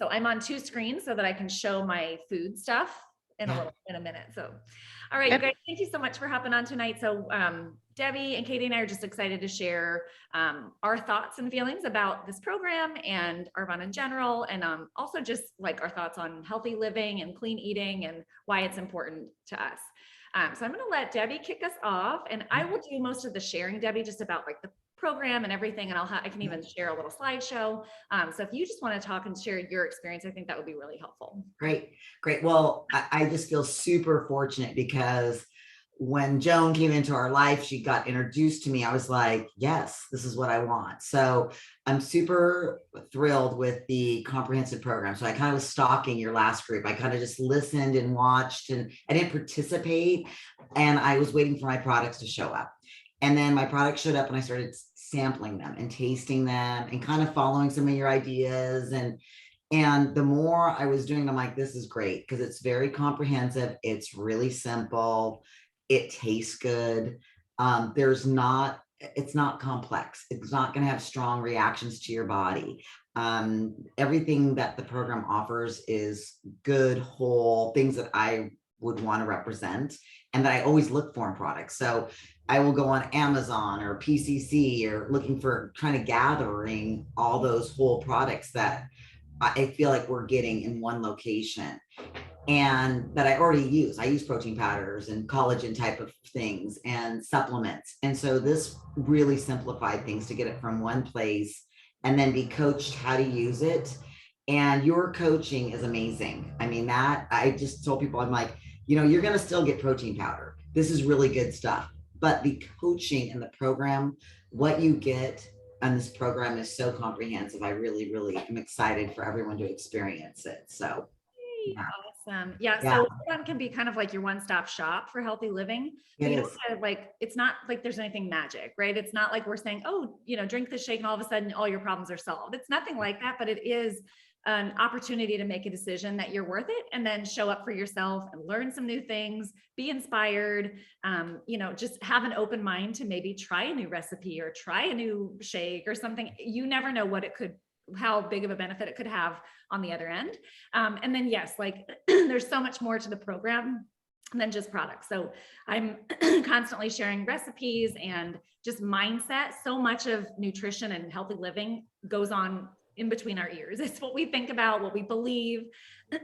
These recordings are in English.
So I'm on 2 screens so that I can show my food stuff in a minute. So, all right, you guys, thank you so much for hopping on tonight. So Debbie and Katie and I are just excited to share our thoughts and feelings about this program and Arbonne in general, and also just like our thoughts on healthy living and clean eating and why it's important to us. So I'm going to let Debbie kick us off, and I will do most of the sharing, Debbie, just about like the program and everything, and I can even share a little slideshow. So if you just want to talk and share your experience, I think that would be really helpful. Great. Well, I just feel super fortunate because when Joan came into our life, she got introduced to me. I was like, yes, this is what I want. So I'm super thrilled with the comprehensive program. So I kind of was stalking your last group. I kind of just listened and watched, and I didn't participate, and I was waiting for my products to show up. And then my products showed up and I started sampling them and tasting them and kind of following some of your ideas. And the more I was doing, I'm like, this is great because it's very comprehensive. It's really simple. It tastes good. It's not complex. It's not going to have strong reactions to your body. Everything that the program offers is good, whole things that I would want to represent and that I always look for in products. So I will go on Amazon or PCC or looking for kind of gathering all those whole products that I feel like we're getting in one location and that I already use. I use protein powders and collagen type of things and supplements. And so this really simplified things to get it from one place and then be coached how to use it. And your coaching is amazing. I mean, that I just told people, I'm like, you're going to still get protein powder. This is really good stuff. But the coaching and the program, what you get on this program is so comprehensive. I really, really am excited for everyone to experience it. So yeah. Awesome. Yeah. So Arbonne can be kind of like your one-stop shop for healthy living. It's not like there's anything magic, right? It's not like we're saying, oh, drink this shake and all of a sudden all your problems are solved. It's nothing like that, but it is an opportunity to make a decision that you're worth it and then show up for yourself and learn some new things, be inspired, just have an open mind to maybe try a new recipe or try a new shake or something. You never know how big of a benefit it could have on the other end. And then yes, like there's so much more to the program than just products. So I'm constantly sharing recipes and just mindset. So much of nutrition and healthy living goes on in between our ears. It's what we think about, what we believe,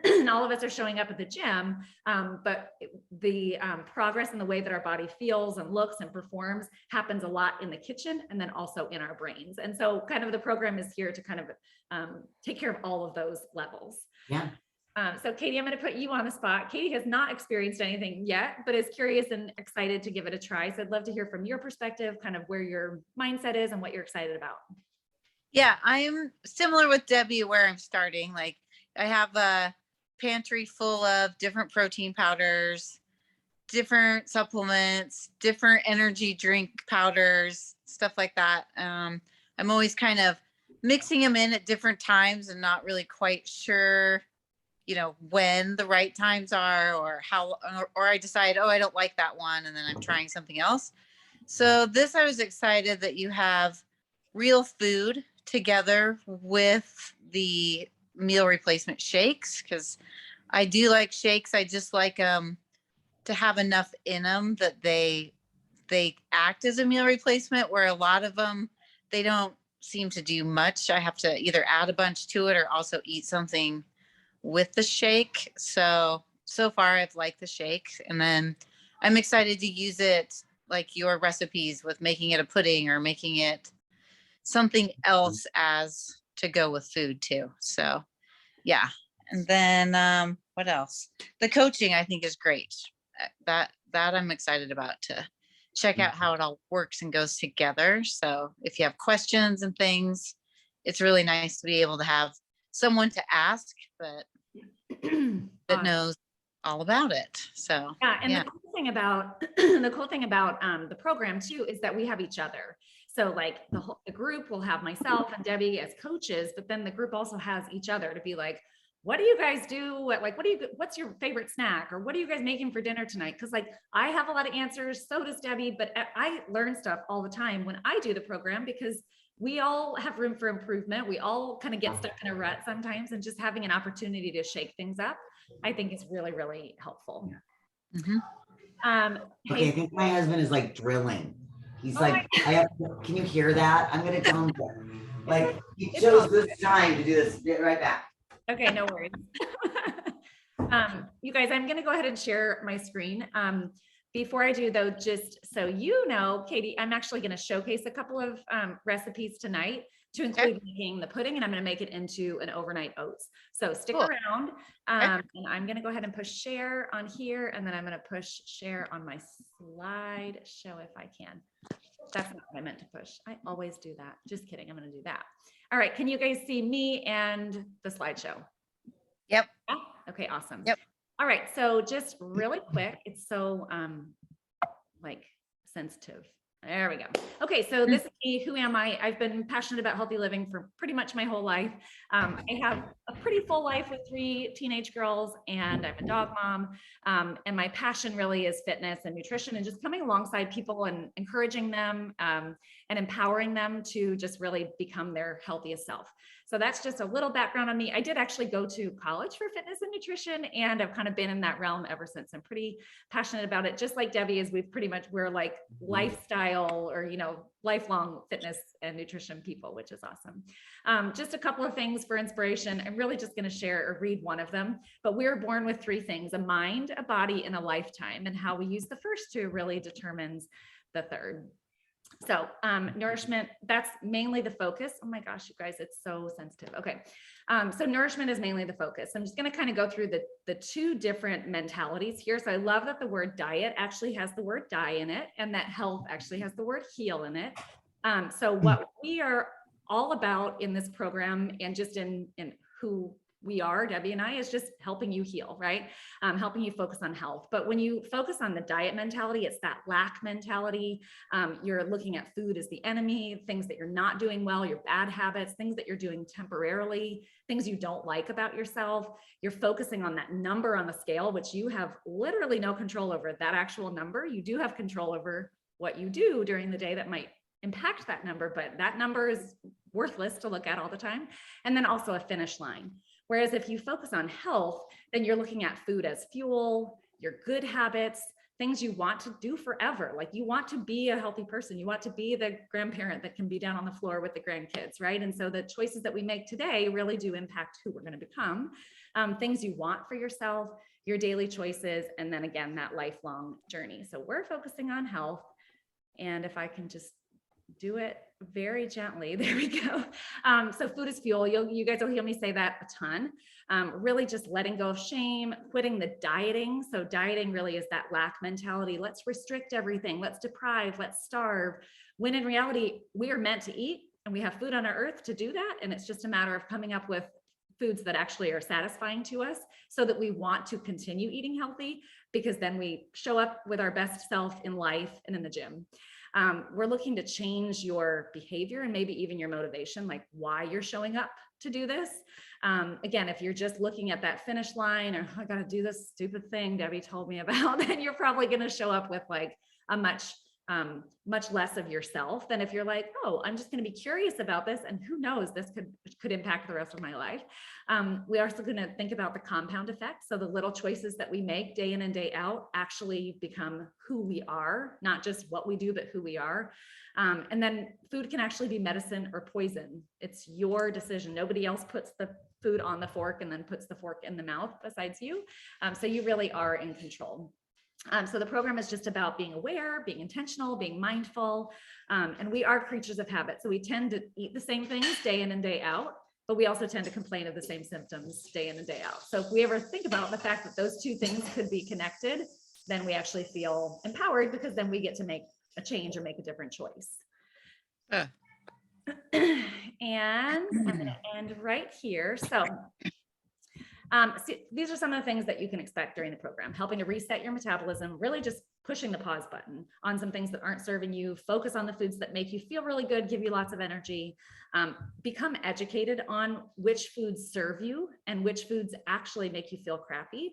and all of us are showing up at the gym. But the progress in the way that our body feels and looks and performs happens a lot in the kitchen and then also in our brains. And so kind of the program is here to kind of take care of all of those levels. Yeah. So Katie, I'm going to put you on the spot. Katie has not experienced anything yet, but is curious and excited to give it a try. So I'd love to hear from your perspective, kind of where your mindset is and what you're excited about. Yeah, I'm similar with Debbie where I'm starting. Like I have a pantry full of different protein powders, different supplements, different energy drink powders, stuff like that. I'm always kind of mixing them in at different times and not really quite sure, when the right times are or how, or I decide, oh, I don't like that one. And then I'm trying something else. So I was excited that you have real food together with the meal replacement shakes, because I do like shakes. I just like to have enough in them that they act as a meal replacement, where a lot of them, they don't seem to do much. I have to either add a bunch to it or also eat something with the shake. So far I've liked the shake, and then I'm excited to use it like your recipes with making it a pudding or making it something else as to go with food too. So yeah. And then what else? The coaching I think is great. That I'm excited about to check out how it all works and goes together. So if you have questions and things, it's really nice to be able to have someone to ask that knows all about it. So yeah. And the cool thing about the program too is that we have each other. So like the group will have myself and Debbie as coaches, but then the group also has each other to be like, what do you guys do? What's your favorite snack? Or what are you guys making for dinner tonight? Cause like I have a lot of answers, so does Debbie, but I learn stuff all the time when I do the program because we all have room for improvement. We all kind of get stuck in a rut sometimes, and just having an opportunity to shake things up, I think is really, really helpful. Mhm. Okay, I Hey, think my husband is like drilling. He's oh like, can you hear that? I'm gonna tell him like he It's all chose this time to do this. Be right back. okay, no worries. You guys, I'm gonna go ahead and share my screen. Before I do though, just so you know, Katie, I'm actually gonna showcase a couple of recipes tonight to include making the pudding, and I'm gonna make it into an overnight oats. So stick around, and I'm gonna go ahead and push share on here, and then I'm gonna push share on my slide show if I can. That's not what I meant to push. I always do that. Just kidding. I'm gonna do that. All right, can you guys see me and the slideshow? Yep. Yeah? Okay, awesome. Yep. All right, so just really quick, it's so like sensitive. There we go. Okay, so this is me. Who am I? I've been passionate about healthy living for pretty much my whole life. I have a pretty full life with 3 teenage girls, and I'm a dog mom. And my passion really is fitness and nutrition, and just coming alongside people and encouraging them and empowering them to just really become their healthiest self. So that's just a little background on me. I did actually go to college for fitness and nutrition, and I've kind of been in that realm ever since. I'm pretty passionate about it. Just like Debbie is, we're like lifestyle or, lifelong fitness and nutrition people, which is awesome. Just a couple of things for inspiration. I'm really just going to share or read one of them, but we're born with 3 things: a mind, a body, and a lifetime. And how we use the first 2 really determines the third. So nourishment, that's mainly the focus. Oh my gosh, you guys, it's so sensitive. Okay. So nourishment is mainly the focus. I'm just going to kind of go through the 2 different mentalities here. So I love that the word diet actually has the word die in it, and that health actually has the word heal in it. So what we are all about in this program, and just in who we are, Debbie and I, is just helping you heal, right? Helping you focus on health. But when you focus on the diet mentality, it's that lack mentality. You're looking at food as the enemy, things that you're not doing well, your bad habits, things that you're doing temporarily, things you don't like about yourself. You're focusing on that number on the scale, which you have literally no control over. That actual number, you do have control over what you do during the day that might impact that number, but that number is worthless to look at all the time. And then also a finish line. Whereas if you focus on health, then you're looking at food as fuel, your good habits, things you want to do forever. Like you want to be a healthy person. You want to be the grandparent that can be down on the floor with the grandkids, right? And so the choices that we make today really do impact who we're going to become. Things you want for yourself, your daily choices, and then again, that lifelong journey. So we're focusing on health. And if I can just do it very gently. There we go. So food is fuel. You guys will hear me say that a ton. Really just letting go of shame, quitting the dieting. So dieting really is that lack mentality. Let's restrict everything. Let's deprive, let's starve. When in reality, we are meant to eat, and we have food on our earth to do that. And it's just a matter of coming up with foods that actually are satisfying to us, so that we want to continue eating healthy, because then we show up with our best self in life and in the gym. We're looking to change your behavior and maybe even your motivation, like why you're showing up to do this. Again, if you're just looking at that finish line, or I got to do this stupid thing Debbie told me about, then you're probably going to show up with like a much less of yourself than if you're like, oh, I'm just going to be curious about this, and who knows, this could impact the rest of my life. We're also going to think about the compound effect. So the little choices that we make day in and day out actually become who we are, not just what we do, but who we are. And then food can actually be medicine or poison. It's your decision. Nobody else puts the food on the fork and then puts the fork in the mouth besides you. So you really are in control. So the program is just about being aware, being intentional, being mindful, and we are creatures of habit. So we tend to eat the same things day in and day out, but we also tend to complain of the same symptoms day in and day out. So if we ever think about the fact that those 2 things could be connected, then we actually feel empowered, because then we get to make a change or make a different choice. And I'm going to end right here. So these are some of the things that you can expect during the program: helping to reset your metabolism, really just pushing the pause button on some things that aren't serving you. Focus on the foods that make you feel really good, give you lots of energy. Become educated on which foods serve you and which foods actually make you feel crappy.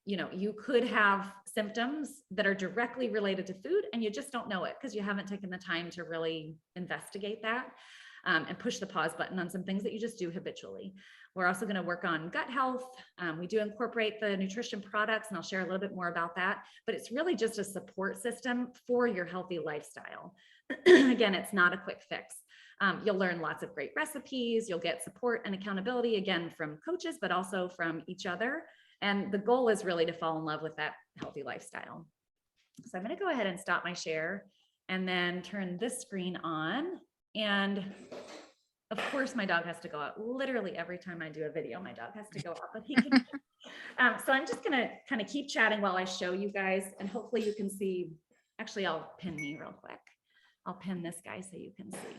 You could have symptoms that are directly related to food and you just don't know it because you haven't taken the time to really investigate that. And push the pause button on some things that you just do habitually. We're also going to work on gut health. We do incorporate the nutrition products, and I'll share a little bit more about that, but it's really just a support system for your healthy lifestyle. Again, it's not a quick fix. You'll learn lots of great recipes. You'll get support and accountability, again, from coaches, but also from each other. And the goal is really to fall in love with that healthy lifestyle. So I'm going to go ahead and stop my share and then turn this screen on. And of course, my dog has to go out. Literally every time I do a video, my dog has to go out, but he can. So I'm just going to kind of keep chatting while I show you guys, and hopefully you can see. Actually, I'll pin me real quick. I'll pin this guy so you can see.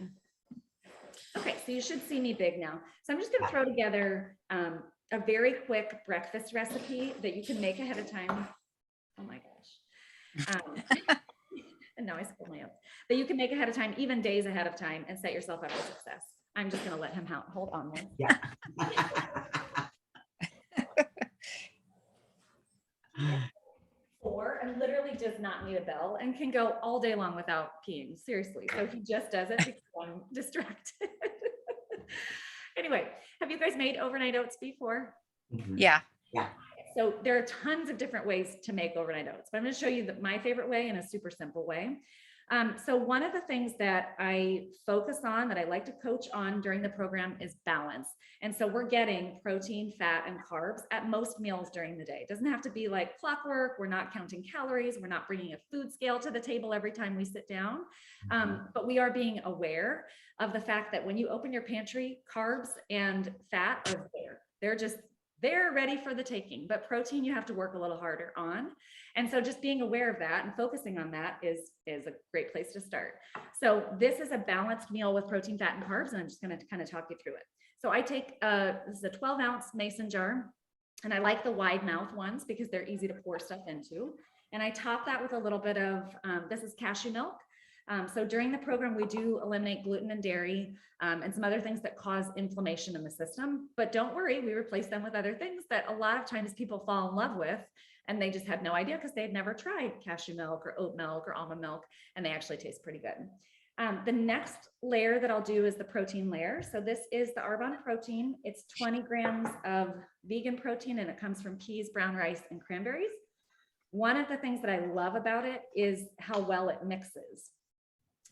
Okay, so you should see me big now. So I'm just going to throw together a very quick breakfast recipe that you can make ahead of time. Oh my gosh. And now I spilled my own. That you can make ahead of time, even days ahead of time, and set yourself up for success. I'm just going to let him hold on one. Yeah. 4 and literally does not need a bell and can go all day long without peeing. Seriously. So he just does it because I'm distracted. Anyway, have you guys made overnight oats before? Yeah. Yeah. So there are tons of different ways to make overnight oats, but I'm going to show you my favorite way in a super simple way. So one of the things that I focus on, that I like to coach on during the program, is balance. And so we're getting protein, fat, and carbs at most meals during the day. It doesn't have to be like clockwork. We're not counting calories. We're not bringing a food scale to the table every time we sit down. But we are being aware of the fact that when you open your pantry, carbs and fat are there. They're ready for the taking, but protein you have to work a little harder on. And so just being aware of that and focusing on that is a great place to start. So this is a balanced meal with protein, fat, and carbs, and I'm just going to kind of talk you through it. So I take, this is a 12-ounce mason jar, and I like the wide mouth ones because they're easy to pour stuff into. And I top that with a little bit of, this is cashew milk. So during the program, we do eliminate gluten and dairy and some other things that cause inflammation in the system. But don't worry, we replace them with other things that a lot of times people fall in love with, and they just had no idea because they had never tried cashew milk or oat milk or almond milk, and they actually taste pretty good. The next layer that I'll do is the protein layer. So this is the Arbonne protein. It's 20 grams of vegan protein, and it comes from peas, brown rice, and cranberries. One of the things that I love about it is how well it mixes.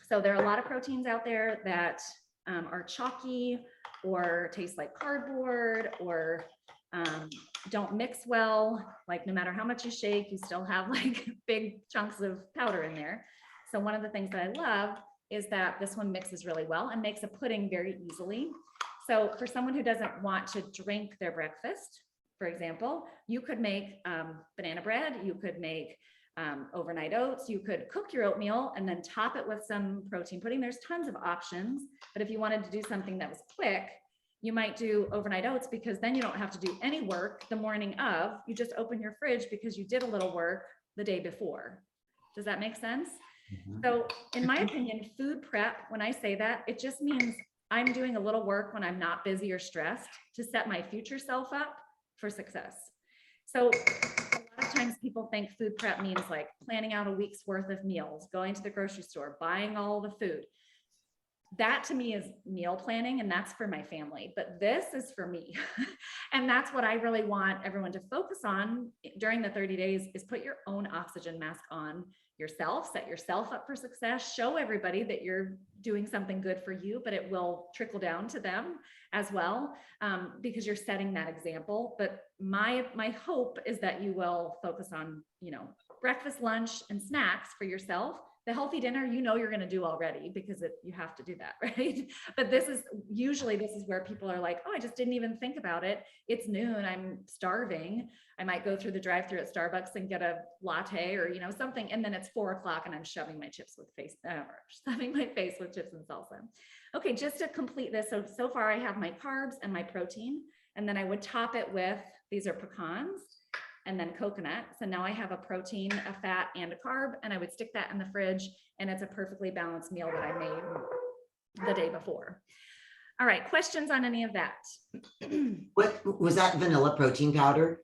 So there are a lot of proteins out there that are chalky or taste like cardboard or don't mix well. Like no matter how much you shake, you still have like big chunks of powder in there. So one of the things that I love is that this one mixes really well and makes a pudding very easily. So for someone who doesn't want to drink their breakfast, for example, you could make banana bread, you could make overnight oats, you could cook your oatmeal and then top it with some protein pudding. There's tons of options, but if you wanted to do something that was quick, you might do overnight oats because then you don't have to do any work the morning of. You just open your fridge because you did a little work the day before. Does that make sense? So in my opinion, food prep, when I say that, it just means I'm doing a little work when I'm not busy or stressed to set my future self up for success. So a lot of times people think food prep means like planning out a week's worth of meals, going to the grocery store, buying all the food. That to me is meal planning, and that's for my family, but this is for me. And that's what I really want everyone to focus on during the 30 days is put your own oxygen mask on yourself, set yourself up for success, show everybody that you're doing something good for you, but it will trickle down to them as well, because you're setting that example. But my hope is that you will focus on, breakfast, lunch, and snacks for yourself. The healthy dinner, you're going to do already because you have to do that, right? But this is where people are like, oh, I just didn't even think about it. It's noon, I'm starving. I might go through the drive-through at Starbucks and get a latte or, something. And then it's 4 o'clock and I'm shoving my face with chips and salsa. Okay, just to complete this. So far I have my carbs and my protein, and then I would top it with, these are pecans. and then coconut. So now I have a protein, a fat, and a carb, and I would stick that in the fridge, and it's a perfectly balanced meal that I made the day before. All right, questions on any of that? What was that, vanilla protein powder?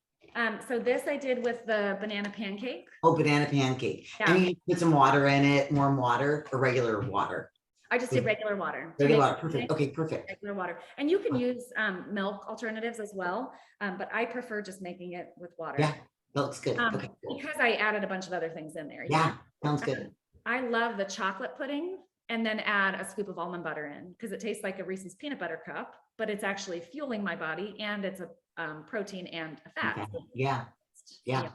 So this I did with the banana pancake. Oh, banana pancake. Yeah. And you put some water in it, warm water or regular water? I just did regular water. Regular water, perfect. Okay, perfect. Regular water. And you can use milk alternatives as well, but I prefer just making it with water. Yeah, that looks good. Okay, cool. Because I added a bunch of other things in there. Yeah, sounds good. I love the chocolate pudding, and then add a scoop of almond butter in, because it tastes like a Reese's peanut butter cup, but it's actually fueling my body, and it's a protein and a fat. Okay. Yeah. Yeah.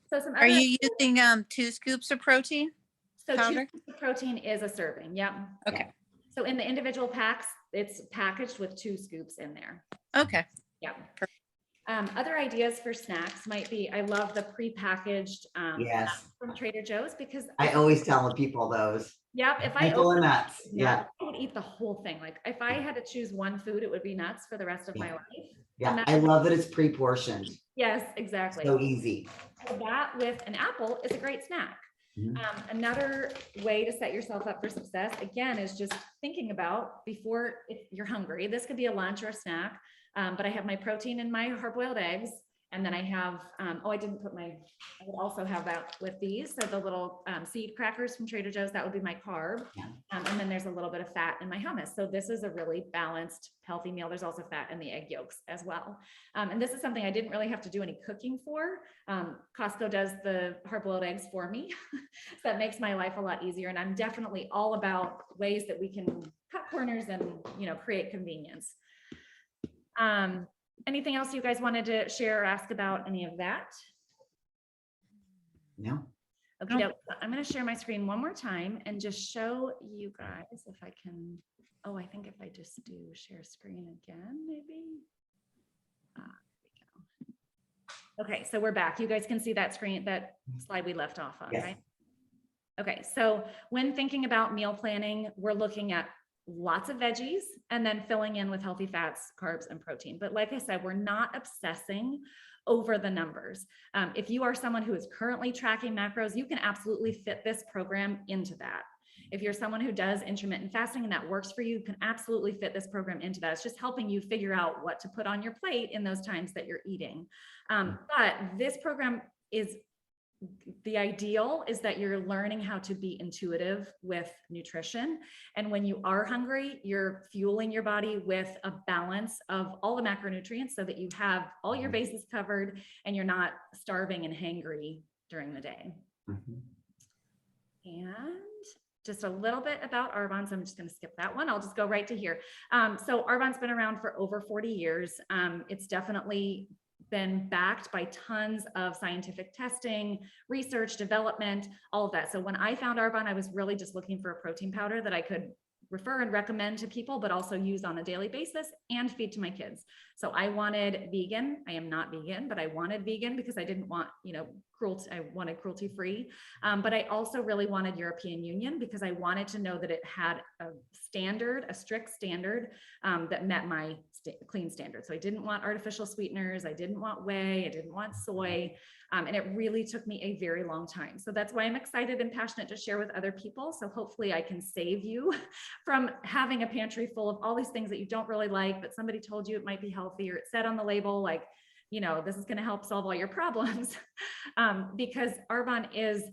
So some Are you using 2 scoops of protein? So 2 powder? scoops of protein is a serving. Yep. Okay. So in the individual packs, it's packaged with 2 scoops in there. Okay. Yep. Other ideas for snacks might be, I love the prepackaged Yes. from Trader Joe's, because I always tell people those. yep, if I Full of nuts. Yeah. I would eat the whole thing. Like if I had to choose one food, it would be nuts for the rest of my life. Yeah. I love that it's pre-portioned. Yes, exactly. So easy. So that with an apple is a great snack. Mhm. Another way to set yourself up for success, again, is just thinking about before, if you're hungry, this could be a lunch or a snack, but I have my protein and my hard-boiled eggs. And then I have, I didn't put I would also have that with these. So the little seed crackers from Trader Joe's, that would be my carb. Yeah. And then there's a little bit of fat in my hummus. So this is a really balanced, healthy meal. There's also fat in the egg yolks as well. And this is something I didn't really have to do any cooking for. Costco does the hard-boiled eggs for me. So that makes my life a lot easier. And I'm definitely all about ways that we can cut corners and, create convenience. Anything else you guys wanted to share or ask about any of that? No. Okay, no. I'm going to share my screen one more time and just show you guys if I can. Oh, I think if I just do share screen again, maybe. There we go. Okay, so we're back. You guys can see that screen, that slide we left off on, Yes. right? Okay, so when thinking about meal planning, we're looking at lots of veggies and then filling in with healthy fats, carbs, and protein. But like I said, we're not obsessing over the numbers. If you are someone who is currently tracking macros, you can absolutely fit this program into that. If you're someone who does intermittent fasting and that works for you, you can absolutely fit this program into that. It's just helping you figure out what to put on your plate in those times that you're eating. But this program is, the ideal is that you're learning how to be intuitive with nutrition. And when you are hungry, you're fueling your body with a balance of all the macronutrients so that you have all your bases covered and you're not starving and hangry during the day. Mhm. And just a little bit about Arbonne. So I'm just going to skip that one. I'll just go right to here. So Arbonne's been around for over 40 years. It's definitely been backed by tons of scientific testing, research, development, all of that. So when I found Arbonne, I was really just looking for a protein powder that I could refer and recommend to people, but also use on a daily basis and feed to my kids. So I wanted vegan. I am not vegan, but I wanted vegan because I didn't want, cruelty. I wanted cruelty free. But I also really wanted European Union because I wanted to know that it had a standard, a strict standard that met my clean standard. So I didn't want artificial sweeteners. I didn't want whey. I didn't want soy. And it really took me a very long time. So that's why I'm excited and passionate to share with other people. So hopefully I can save you from having a pantry full of all these things that you don't really like, but somebody told you it might be healthy, or it said on the label, like, this is going to help solve all your problems. Because Arbonne is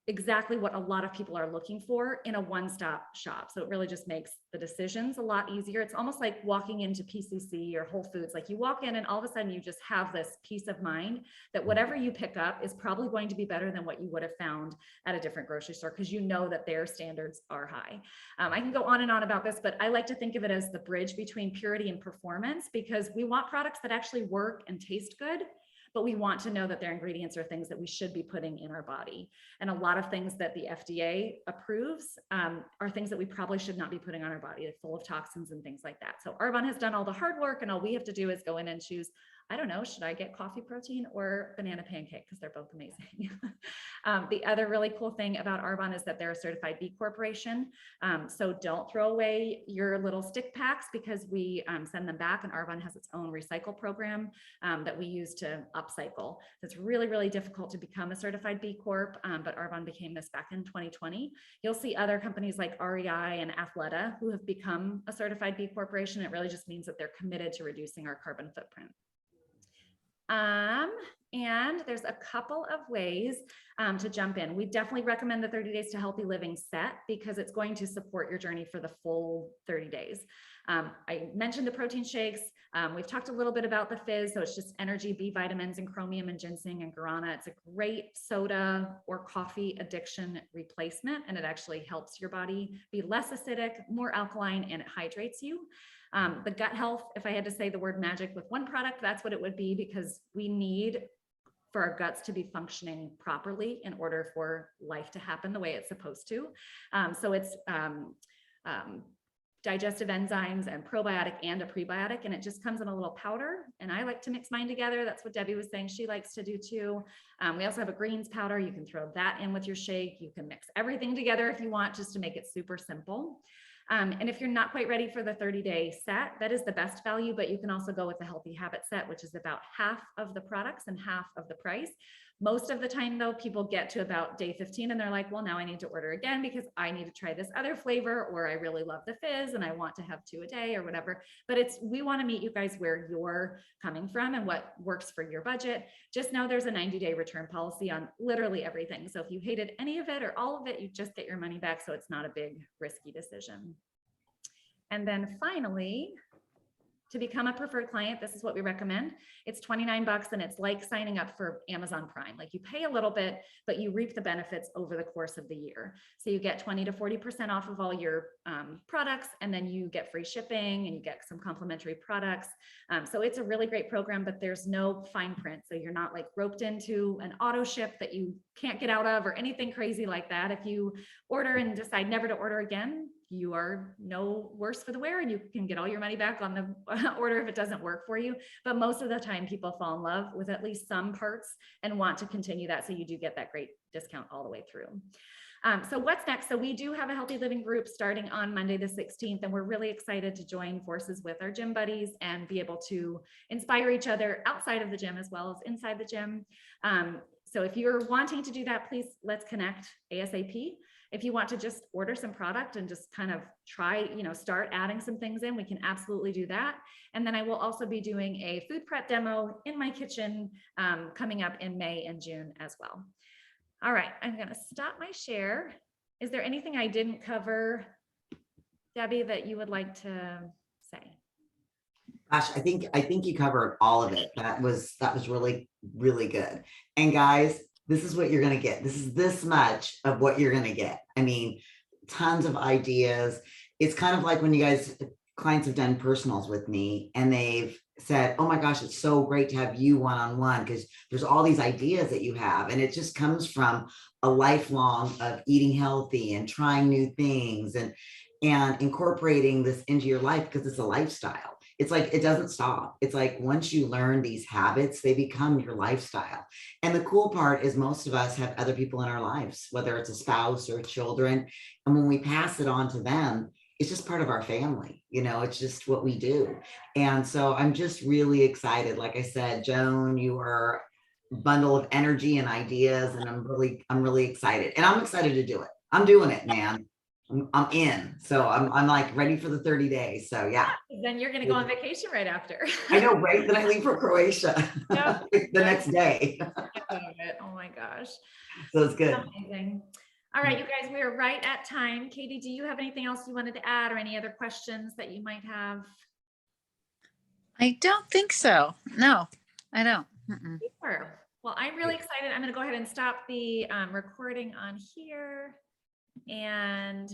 exactly what a lot of people are looking for in a one-stop shop. So it really just makes the decisions a lot easier. It's almost like walking into PCC or Whole Foods. Like you walk in and all of a sudden you just have this peace of mind that whatever you pick up is probably going to be better than what you would have found at a different grocery store, because you know that their standards are high. I can go on and on about this, but I like to think of it as the bridge between purity and performance, because we want products that actually work and taste good, but we want to know that their ingredients are things that we should be putting in our body. And a lot of things that the FDA approves are things that we probably should not be putting on our body. They're full of toxins and things like that. So Arbonne has done all the hard work, and all we have to do is go in and choose I don't know, should I get coffee protein or banana pancake? Because they're both amazing. The other really cool thing about Arbonne is that they're a certified B Corporation. So don't throw away your little stick packs, because we send them back, and Arbonne has its own recycle program that we use to upcycle. It's really, really difficult to become a certified B Corp, but Arbonne became this back in 2020. You'll see other companies like REI and Athleta who have become a certified B Corporation. It really just means that they're committed to reducing our carbon footprint. And there's a couple of ways to jump in. We definitely recommend the 30 Days to Healthy Living set, because it's going to support your journey for the full 30 days. I mentioned the protein shakes. We've talked a little bit about the fizz. So it's just energy, B vitamins, and chromium, and ginseng, and guarana. It's a great soda or coffee addiction replacement, and it actually helps your body be less acidic, more alkaline, and it hydrates you. The gut health, if I had to say the word magic with one product, that's what it would be, because we need for our guts to be functioning properly in order for life to happen the way it's supposed to. So it's digestive enzymes and probiotic and a prebiotic, and it just comes in a little powder. And I like to mix mine together. That's what Debbie was saying she likes to do too. We also have a greens powder. You can throw that in with your shake. You can mix everything together if you want, just to make it super simple. And if you're not quite ready for the 30-day set, that is the best value, but you can also go with the Healthy Habit set, which is about half of the products and half of the price. Most of the time though, people get to about day 15 and they're like, well, now I need to order again because I need to try this other flavor, or I really love the fizz and I want to have 2 a day or whatever. But we want to meet you guys where you're coming from and what works for your budget. Just know there's a 90-day return policy on literally everything. So if you hated any of it or all of it, you just get your money back. So it's not a big risky decision. And then finally, to become a preferred client, this is what we recommend. It's $29, and it's like signing up for Amazon Prime. Like, you pay a little bit, but you reap the benefits over the course of the year. So you get 20 to 40% off of all your products, and then you get free shipping and you get some complimentary products. So it's a really great program, but there's no fine print. So you're not like roped into an auto ship that you can't get out of or anything crazy like that. If you order and decide never to order again, you are no worse for the wear, and you can get all your money back on the order if it doesn't work for you. But most of the time people fall in love with at least some parts and want to continue that. So you do get that great discount all the way through. So what's next? So we do have a healthy living group starting on Monday the 16th, and we're really excited to join forces with our gym buddies and be able to inspire each other outside of the gym as well as inside the gym. So if you're wanting to do that, please let's connect ASAP. If you want to just order some product and just kind of try, start adding some things in, we can absolutely do that. And then I will also be doing a food prep demo in my kitchen coming up in May and June as well. All right, I'm going to stop my share. Is there anything I didn't cover, Debbie, that you would like to say? Gosh, I think you covered all of it. That was really, really good. And guys, this is what you're going to get. This is this much of what you're going to get. I mean, tons of ideas. It's kind of like when clients have done personals with me and they've said, oh my gosh, it's so great to have you one-on-one, because there's all these ideas that you have. And it just comes from a lifelong of eating healthy and trying new things and incorporating this into your life, because it's a lifestyle. It's like, it doesn't stop. It's like, once you learn these habits, they become your lifestyle. And the cool part is most of us have other people in our lives, whether it's a spouse or children. And when we pass it on to them, it's just part of our family. It's just what we do. And so I'm just really excited. Like I said, Joan, you are a bundle of energy and ideas, and I'm really excited. And I'm excited to do it. I'm doing it, man. I'm in. So I'm like ready for the 30 days. So yeah. Then you're going to go on vacation right after. I know, right? Then I leave for Croatia the next day. Oh my gosh. So it's good. Amazing. All right, you guys, we are right at time. Katie, do you have anything else you wanted to add, or any other questions that you might have? I don't think so. No, I don't. Sure. Well, I'm really excited. I'm going to go ahead and stop the recording on here. And